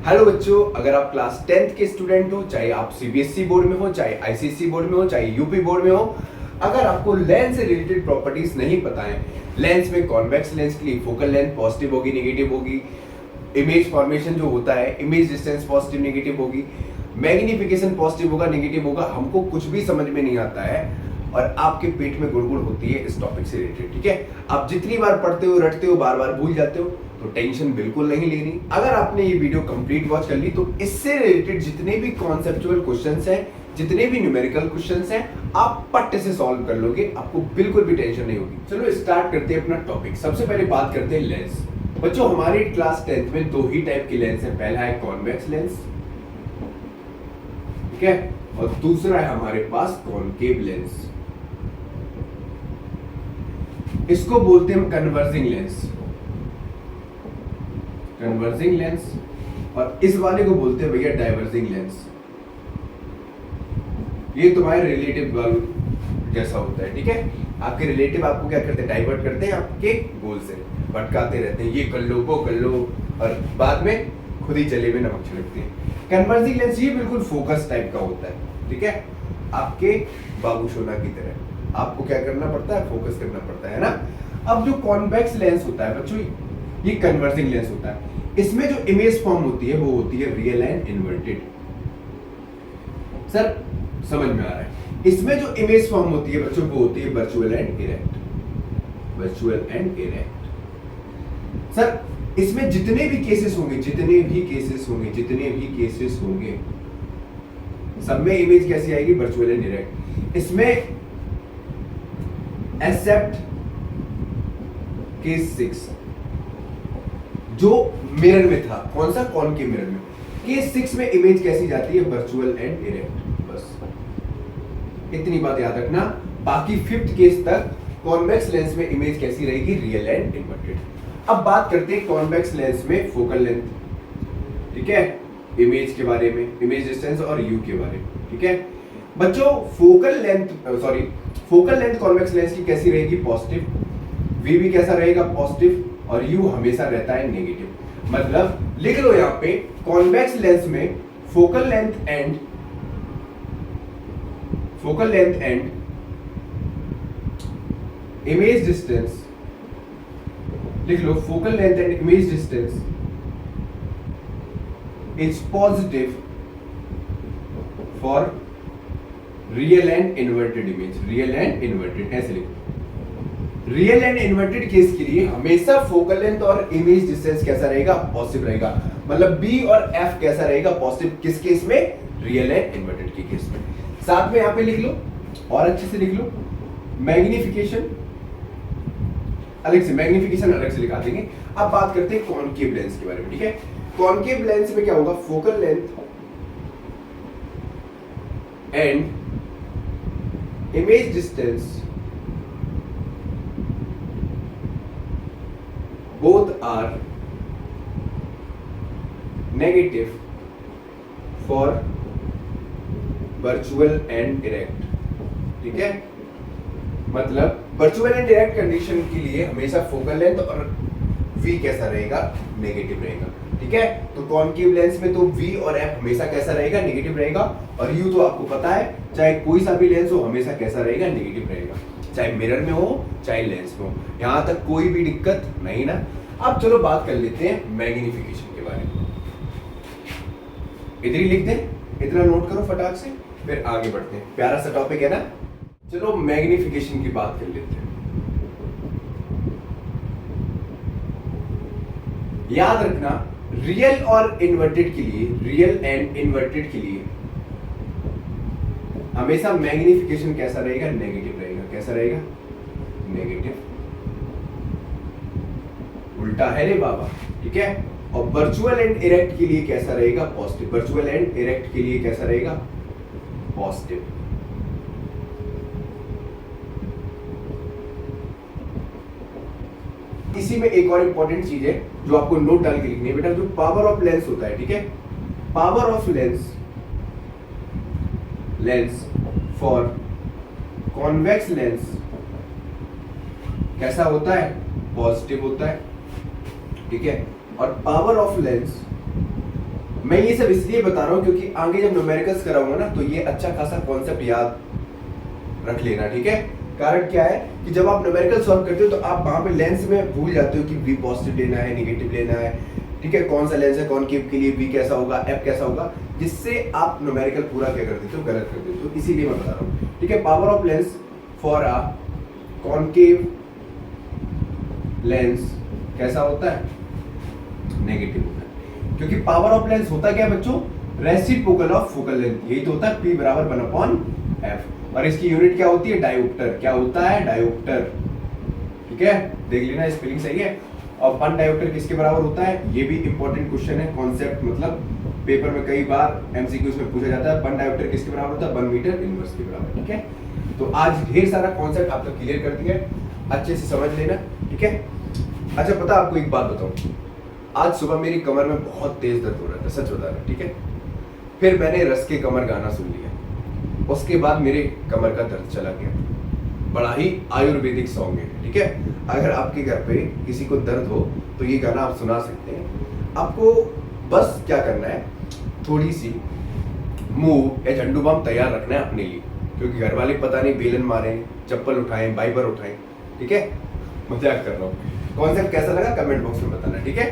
Hello बच्चों, अगर आप क्लास 10th के स्टूडेंट हो, चाहे आप सीबीएसई बोर्ड में हो, चाहे आईसीएसई बोर्ड में हो, चाहे यूपी बोर्ड में हो, अगर आपको लेंस से रिलेटेड प्रॉपर्टीज नहीं पता है, लेंस में कॉन्वेक्स लेंस के लिए फोकल लेंथ पॉजिटिव होगी नेगेटिव होगी, इमेज फॉर्मेशन जो होता है इमेज डिस्टेंस पॉजिटिव नेगेटिव होगी, मैग्निफिकेशन पॉजिटिव होगा नेगेटिव होगा, हमको कुछ भी समझ में नहीं आता है और आपके पेट में गुड़गुड़ होती है इस टॉपिक से रिलेटेड। ठीक है, आप जितनी बार पढ़ते हो रटते हो बार बार भूल जाते हो, तो टेंशन बिल्कुल नहीं लेनी। अगर आपने ये वीडियो कंप्लीट वॉच कर ली तो इससे रिलेटेड जितने भी कॉन्सेप्चुअल क्वेश्चंस हैं, जितने भी न्यूमेरिकल क्वेश्चंस हैं, आप पट से सॉल्व कर लोगे, आपको बिल्कुल भी टेंशन नहीं होगी। चलो स्टार्ट करते हैं अपना टॉपिक। सबसे पहले बात करते हैं लेंस। बच्चों, हमारी क्लास 10th में दो ही टाइप की लेंस है, पहला है कॉन्वेक्स लेंस, ठीक है, और दूसरा है हमारे पास कॉनकेव लेंस। इसको बोलते हैं हम कन्वर्जिंग लेंस, कन्वर्जिंग लेंस, और इस वाले को बोलते हैं भैया डाइवर्जिंग लेंस। ये तुम्हारे रिलेटिव वाले जैसा होता है, ठीक है। आपके रिलेटिव आपको क्या करते हैं, डाइवर्ट करते हैं आपके गोल से, भटकाते रहते हैं, ये कर लो वो कर लो, और बाद में खुद ही जले में नमक छिड़कते हैं। कन्वर्जिंग लेंस ये बिल्कुल फोकस टाइप का होता है, ठीक है, आपके बाबूशोना की तरह आपको क्या करना पड़ता है, फोकस करना पड़ता है ना। अब जो कॉन्वेक्स लेंस होता है बच्चों, ये कन्वर्जिंग लेंस होता है। इसमें जो इमेज फॉर्म होती है वो होती है रियल एंड इन्वर्टेड। सर समझ में आ रहा है? इसमें जो इमेज फॉर्म होती है बच्चों वो होती है virtual and erect, virtual and erect. Sir इसमें जितने भी केसेस होंगे, जितने भी केसेस होंगे, जितने भी केसेस होंगे, सब में इमेज कैसी आएगी, वर्चुअल एंड इरेक्ट। इसमें एक्सेप्ट केस 6 जो मिरर में था, कौन सा, कॉनकेव मिरर में, केस 6 में इमेज कैसी जाती है, वर्चुअल एंड इरेक्ट। बस इतनी बात याद रखना। बाकी 5th केस तक कॉन्वेक्स लेंस में इमेज कैसी रहेगी, रियल एंड इन्वर्टेड। अब बात करते हैं कॉन्वेक्स लेंस में फोकल लेंथ, ठीक है, इमेज के बारे में, इमेज डिस्टेंस और यू के बारे में, ठीक है बच्चों। फोकल लेंथ कॉन्वेक्स लेंस की कैसी रहेगी, पॉजिटिव, वी भी कैसा रहेगा, पॉजिटिव, और यू हमेशा रहता है नेगेटिव। मतलब लिख लो यहां पे, कॉन्वेक्स लेंस में focal length and image distance, लिख लो, focal length and image distance is positive for real and inverted image, real and inverted, ऐसे लिखो। रियल एंड इन्वर्टेड केस के लिए हमेशा फोकल लेंथ और इमेज डिस्टेंस कैसा रहेगा, पॉजिटिव रहेगा। मतलब बी और एफ कैसा रहेगा, पॉजिटिव, किस केस में, रियल एंड इन्वर्टेड के केस में। साथ में यहां पे लिख लो और अच्छे से लिख लो, मैग्निफिकेशन अलग से, मैग्निफिकेशन अलग से लिखा देंगे। अब बात करते हैं कॉनकेव लेंस के बारे में, ठीक है। कॉनकेव लेंस में क्या होगा, focal length and image distance both are negative for virtual and direct, ठीक है। मतलब वर्चुअल एंड डायरेक्ट कंडीशन के लिए हमेशा फोकल लेंथ और v कैसा रहेगा, नेगेटिव रहेगा, ठीक है। तो कॉनकेव लेंस में तो v और f हमेशा कैसा रहेगा, नेगेटिव रहेगा, और u तो आपको पता है, चाहे कोई सा भी लेंस हो हमेशा कैसा रहेगा, नेगेटिव रहेगा, चाहे मिरर में हो चाहे लेंस में हो। यहां तक कोई भी दिक्कत नहीं ना। अब चलो बात कर लेते हैं मैग्निफिकेशन के बारे में। इधर ही लिख दें, इतना नोट करो फटाक से, फिर आगे बढ़ते हैं, प्यारा सा टॉपिक है ना। चलो मैग्निफिकेशन की बात कर लेते हैं। याद रखना, रियल और इन्वर्टेड के लिए, रियल एंड इन्वर्टेड के लिए हमेशा मैग्निफिकेशन कैसा रहेगा, नेगेटिव रहेगा। कैसा रहेगा, नेगेटिव, उल्टा है रे बाबा, ठीक है। और वर्चुअल एंड इरेक्ट के लिए कैसा रहेगा, पॉजिटिव। वर्चुअल एंड इरेक्ट के लिए कैसा रहेगा, पॉजिटिव। इसी में एक और इंपॉर्टेंट चीज है जो आपको नोट डाल के लिखनी है बेटा, जो पावर ऑफ लेंस होता है, ठीक है। Power of lens for convex lens कैसा होता है, पॉजिटिव होता है, ठीक है। और पावर ऑफ लेंस मैं ये सब इसलिए बता रहा हूँ क्योंकि आगे जब न्यूमेरिकल्स कराऊंगा ना तो ये अच्छा खासा कॉन्सेप्ट याद रख लेना, ठीक है। कारण क्या है कि जब आप न्यूमेरिकल सॉल्व करते हो तो आप वहां पे लेंस में भूल जाते हो कि वी पॉजिटिव लेना है, नेगेटिव लेना है, ठीक है, कौन सा लेंस है, कॉनकेव के लिए वी कैसा होगा, एफ कैसा होगा, जिससे आप न्यूमेरिकल पूरा क्या कर देते हो, गलत कर देते हो। इसीलिए मैं बता रहा हूँ, ठीक है। Power of lens for a concave lens कैसा होता है, नेगेटिव होता है, क्योंकि पावर ऑफ लेंस होता क्या है बच्चों, रेसिप्रोकल ऑफ फोकल लेंथ, यही तो होता है P बराबर 1/f, और इसकी यूनिट क्या होती है, डायोप्टर। क्या होता है, डायोप्टर, ठीक है, देख लेना स्पेलिंग सही है। और 1 डायोप्टर किसके बराबर होता है, ये भी इंपॉर्टेंट क्वेश्चन है, कॉन्सेप्ट मतलब पेपर में कई बार एमसीक्यूज में पूछा जाता है, 1 डायोप्टर किसके बराबर होता है, 1 मीटर इनवर्स के बराबर, ठीक है। तो आज ढेर सारा कॉन्सेप्ट आपका क्लियर कर दिया, अच्छे से समझ लेना, ठीक है। अच्छा पता आपको एक बात बताऊं, आज सुबह मेरी कमर में बहुत तेज दर्द हो रहा था, सच बता रहा, ठीक है। फिर मैंने रस के कमर गाना सुन लिया, उसके बाद मेरे कमर का दर्द चला गया। बड़ा ही आयुर्वेदिक सॉन्ग है, ठीक है। अगर आपके घर पे किसी को दर्द हो तो ये गाना आप सुना सकते हैं। आपको बस क्या करना है, थोड़ी सी मूव या झंडू बाम तैयार रखना है अपने लिए, क्योंकि घर वाले पता नहीं बेलन मारें, चप्पल उठाएं, बाइबर उठाएं, ठीक है। मजाक कर रहा हूँ। कॉन्सेप्ट कैसा लगा कमेंट बॉक्स में बताना, ठीक है।